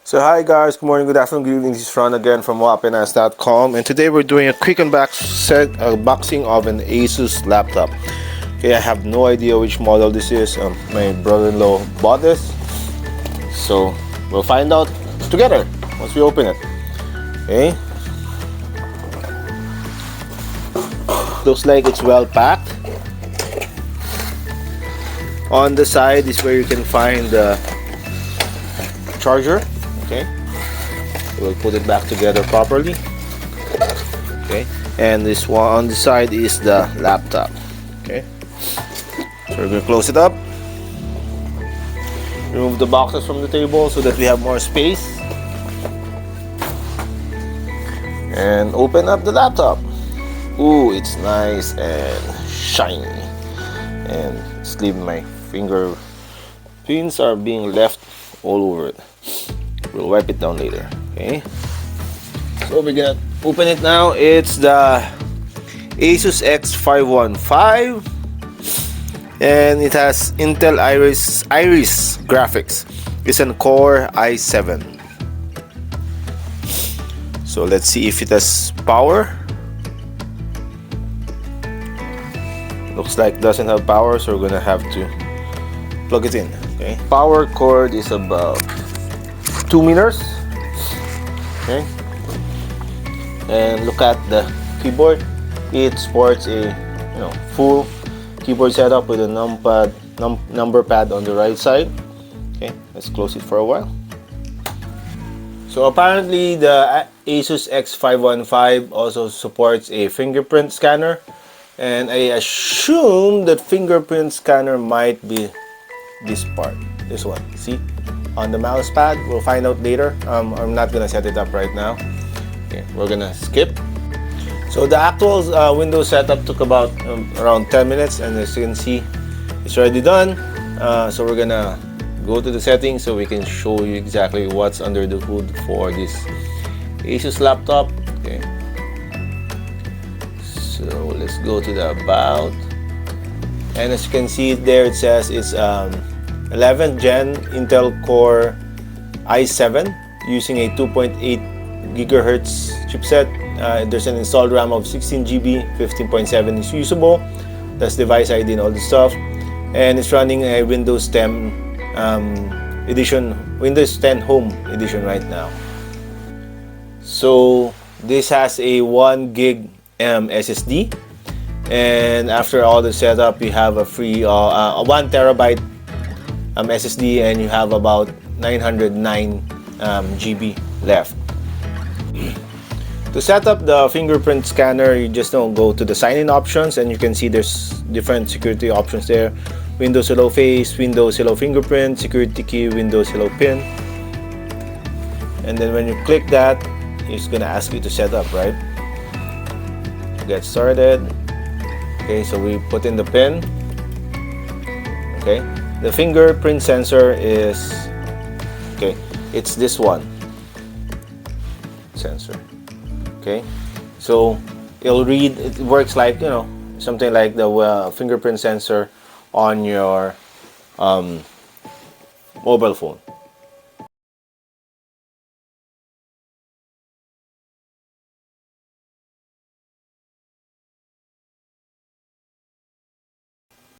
So hi guys, good morning, good afternoon, good evening. This is Ron again from wapinas.com, and today we're doing a quick unboxing of an Asus laptop. Okay, I have no idea which model this is. My brother-in-law bought this, so we'll find out together once we open it. Okay, looks like it's well packed. On the side is where you can find the charger. Okay, we'll put it back together properly. Okay, and this one on the side is the laptop. Okay, so we're gonna close it up, remove the boxes from the table so that we have more space, and open up the laptop. Ooh, it's nice and shiny, and it's leaving my fingerprints are being left all over it. We'll wipe it down later. Okay, so we're gonna open it now. It's the Asus X515, and it has Intel Iris graphics. It's an Core i7. So let's see if it has power. Looks like it doesn't have power, so we're gonna have to plug it in. Okay, power cord is about 2 meters. Okay, and look at the keyboard. It sports a full keyboard setup with a number pad on the right side. Okay, let's close it for a while. So apparently the Asus X515 also supports a fingerprint scanner, and I assume that fingerprint scanner might be this part, this one. See, on the mouse pad. We'll find out later. I'm not gonna set it up right now. Okay, we're gonna skip. So the actual Windows setup took about around 10 minutes, and as you can see, it's already done. So we're gonna go to the settings so we can show you exactly what's under the hood for this Asus laptop. Okay, so let's go to the about, and as you can see there, it says it's 11th gen Intel Core i7 using a 2.8 gigahertz chipset. There's an installed RAM of 16 GB, 15.7 is usable. That's device ID and all the stuff. And it's running a Windows 10 edition, Windows 10 Home edition right now. So this has a 1 gig SSD, and after all the setup, you have a free 1 terabyte SSD, and you have about 909 GB left. To set up the fingerprint scanner, you just go to the sign-in options, and you can see there's different security options there. Windows Hello Face, Windows Hello Fingerprint, Security Key, Windows Hello PIN. And then when you click that, it's gonna ask you to set up, right? Get started. Okay, so we put in the PIN. Okay, the fingerprint sensor is, okay, it's this one sensor. Okay, so it'll read, it works like, something like the fingerprint sensor on your mobile phone.